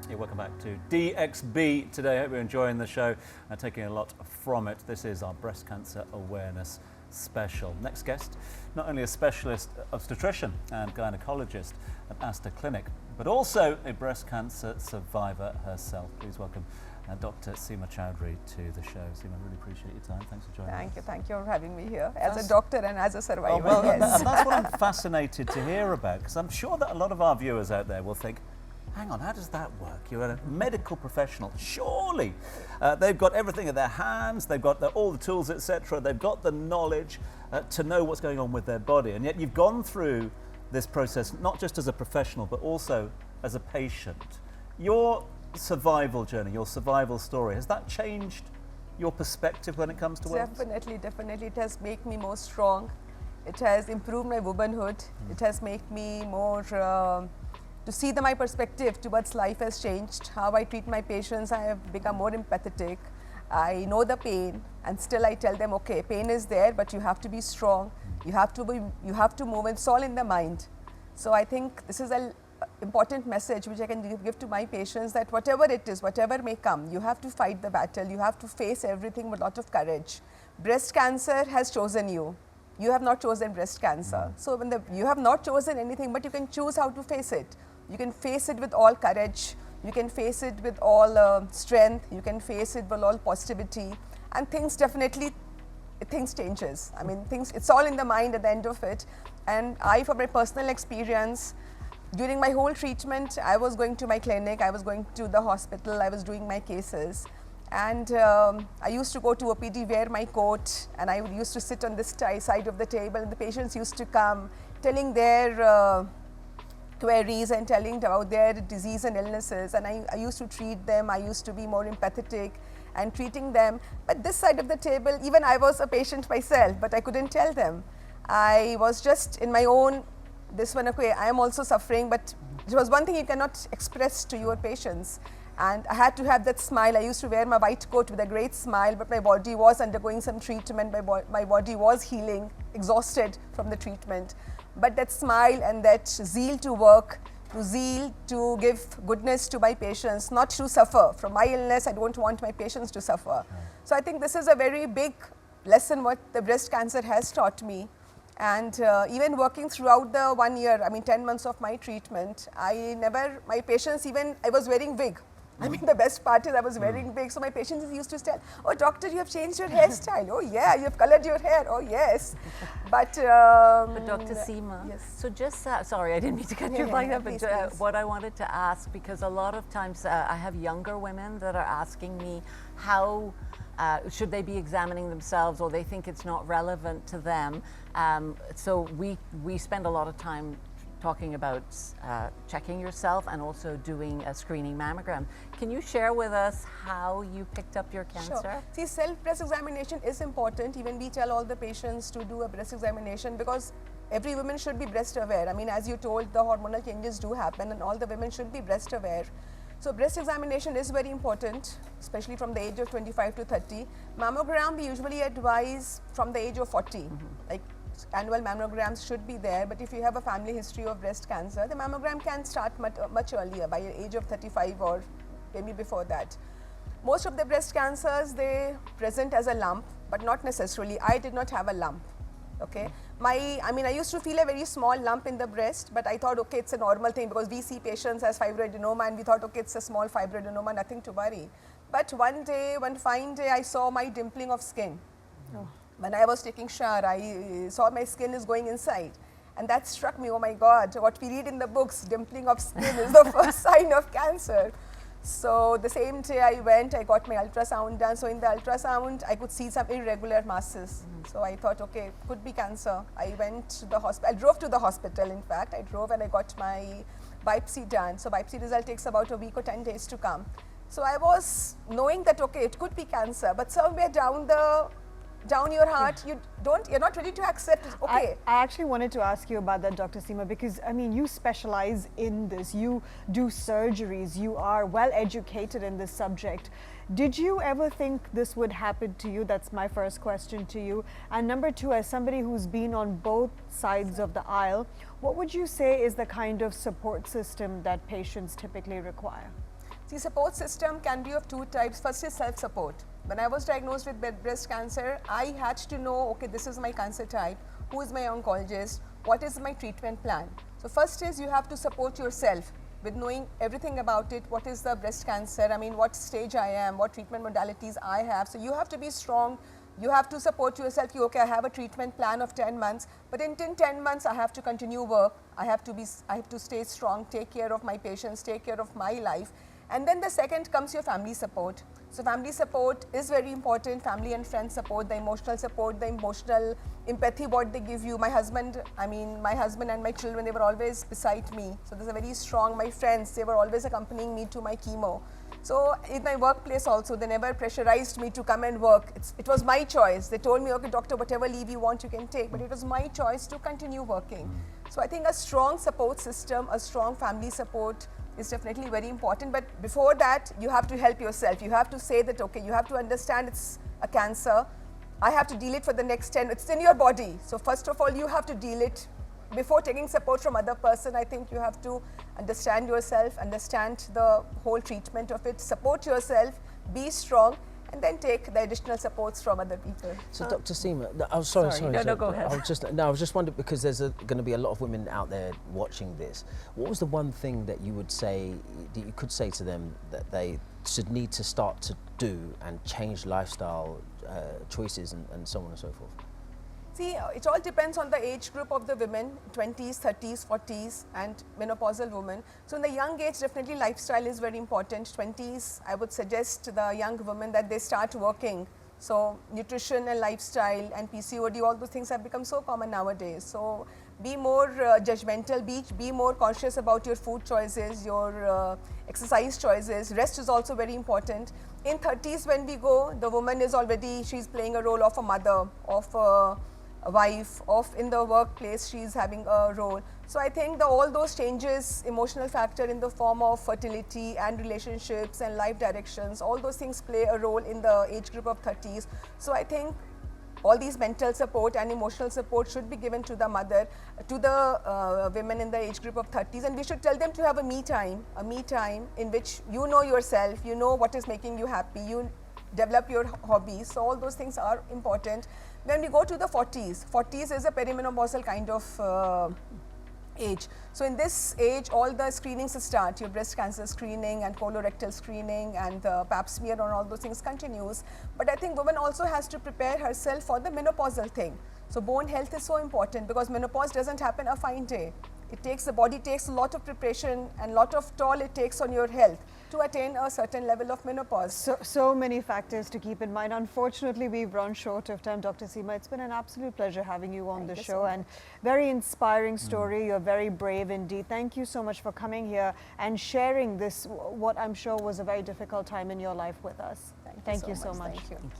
Yeah, welcome back to DXB today. I hope you're enjoying the show and taking a lot from it. This is our breast cancer awareness special. Next guest, not only a specialist obstetrician and gynecologist at Astor Clinic, but also a breast cancer survivor herself. Please welcome Dr. Seema Chowdhary to the show. Seema, I really appreciate your time. Thanks for joining us. Thank you for having me here as a doctor and as a survivor. Oh, well, yes. that's what I'm fascinated to hear about, because I'm sure that a lot of our viewers out there will think, hang on, how does that work? You're a medical professional. Surely they've got everything in their hands, they've got all the tools, etc. They've got the knowledge to know what's going on with their body. And yet you've gone through this process, not just as a professional, but also as a patient. Your survival journey, your survival story, has that changed your perspective when it comes to wellness? Definitely. It has made me more strong. It has improved my womanhood. It has made me more... to see my perspective towards life has changed. How I treat my patients, I have become more empathetic. I know the pain, and still I tell them, okay, pain is there, but you have to be strong. You have to move. It's all in the mind. So I think this is an important message which I can give to my patients, that whatever it is, whatever may come, you have to fight the battle. You have to face everything with a lot of courage. Breast cancer has chosen you. You have not chosen breast cancer. So when you have not chosen anything, but you can choose how to face it. You can face it with all courage, you can face it with all strength, you can face it with all positivity, and things changes. I mean, it's all in the mind at the end of it. And from my personal experience, during my whole treatment, I was going to my clinic, I was going to the hospital, I was doing my cases. And I used to go to OPD, wear my coat, and I used to sit on this side of the table, and the patients used to come telling their queries and telling about their disease and illnesses, and I used to treat them. I used to be more empathetic and treating them. But this side of the table, even I was a patient myself, but I couldn't tell them. I was just in my own, okay, I am also suffering, but it was one thing you cannot express to your patients. And I had to have that smile. I used to wear my white coat with a great smile, but my body was undergoing some treatment. My body was healing, exhausted from the treatment. But that smile and that zeal to work, to give goodness to my patients, not to suffer. From my illness, I don't want my patients to suffer. So I think this is a very big lesson what the breast cancer has taught me. And even working throughout the 1 year, 10 months of my treatment, my patients, even I was wearing wig. I mean, the best part is I was wearing wig, so my patients used to tell, oh doctor, you have changed your hairstyle. Oh yeah, you have colored your hair. Oh yes. But Dr. Seema, yes. So just, sorry, I didn't mean to cut you like that, but please. What I wanted to ask, because a lot of times I have younger women that are asking me how should they be examining themselves, or they think it's not relevant to them. So we spend a lot of time talking about checking yourself and also doing a screening mammogram. Can you share with us how you picked up your cancer? Sure. See, self-breast examination is important. Even we tell all the patients to do a breast examination, because every woman should be breast aware. I mean, as you told, the hormonal changes do happen, and all the women should be breast aware. So breast examination is very important, especially from the age of 25 to 30. Mammogram we usually advise from the age of 40. Like, annual mammograms should be there, but if you have a family history of breast cancer, the mammogram can start much earlier, by the age of 35 or maybe before that. Most of the breast cancers, they present as a lump, but not necessarily. I did not have a lump. Okay, I used to feel a very small lump in the breast, but I thought, okay, it's a normal thing, because we see patients as fibroadenoma, and we thought, okay, it's a small fibroadenoma, nothing to worry. But one fine day, I saw my dimpling of skin. When I was taking shower, I saw my skin is going inside. And that struck me, oh my God, what we read in the books, dimpling of skin is the first sign of cancer. So the same day I went, I got my ultrasound done. So in the ultrasound, I could see some irregular masses. So I thought, okay, could be cancer. I went to the hospital. I drove to the hospital, in fact. I drove and I got my biopsy done. So biopsy result takes about a week or 10 days to come. So I was knowing that, okay, it could be cancer, but somewhere down your heart, you're not ready to accept it. Okay. I actually wanted to ask you about that, Dr. Seema, because I mean, you specialize in this, you do surgeries, you are well educated in this subject. Did you ever think this would happen to you? That's my first question to you. And number two, as somebody who's been on both sides of the aisle, what would you say is the kind of support system that patients typically require? See, support system can be of two types. First is self-support. When I was diagnosed with breast cancer, I had to know, okay, this is my cancer type, who is my oncologist, what is my treatment plan. So first is you have to support yourself with knowing everything about it, what is the breast cancer, I mean, what stage I am, what treatment modalities I have. So you have to be strong. You have to support yourself. Okay, I have a treatment plan of 10 months, but in 10 months, I have to continue work. I have to stay strong, take care of my patients, take care of my life. And then the second comes your family support. So family support is very important, family and friend support, the emotional empathy what they give you. My husband and my children, they were always beside me. So there's a very strong, my friends, they were always accompanying me to my chemo. So in my workplace also, they never pressurized me to come and work. It was my choice. They told me, okay, doctor, whatever leave you want, you can take. But it was my choice to continue working. So I think a strong support system, a strong family support is definitely very important. But before that, you have to help yourself. You have to say that, okay, you have to understand it's a cancer. I have to deal it for the next 10, it's in your body. So first of all, you have to deal it. Before taking support from other person, I think you have to understand yourself, understand the whole treatment of it, support yourself, be strong, and then take the additional supports from other people. So, Dr. Seema, sorry. No, go ahead. I was just wondering, because there's going to be a lot of women out there watching this. What was the one thing that you would say, that you could say to them that they should need to start to do and change lifestyle choices and so on and so forth? See, it all depends on the age group of the women, 20s, 30s, 40s, and menopausal women. So in the young age, definitely lifestyle is very important. 20s, I would suggest the young women that they start working. So nutrition and lifestyle and PCOD, all those things have become so common nowadays. So be more judgmental, be more conscious about your food choices, your exercise choices. Rest is also very important. In 30s, when we go, the woman is already, she's playing a role of a mother, of a wife, of in the workplace she's having a role. So I think all those changes, emotional factor in the form of fertility and relationships and life directions, all those things play a role in the age group of 30s. So I think all these mental support and emotional support should be given to the mother, to the women in the age group of 30s, and we should tell them to have a me time in which you know yourself, you know what is making you happy, you develop your hobbies. So all those things are important. When we go to the 40s is a perimenopausal kind of age. So in this age, all the screenings start, your breast cancer screening and colorectal screening and the pap smear and all those things continues. But I think woman also has to prepare herself for the menopausal thing. So bone health is so important because menopause doesn't happen a fine day. The body takes a lot of preparation and lot of toll it takes on your health to attain a certain level of menopause. So many factors to keep in mind. Unfortunately, we've run short of time, Dr. Seema. It's been an absolute pleasure having you on the show, and very inspiring story. You're very brave indeed. Thank you so much for coming here and sharing this, what I'm sure was a very difficult time in your life with us. Thank you so much. Thank you.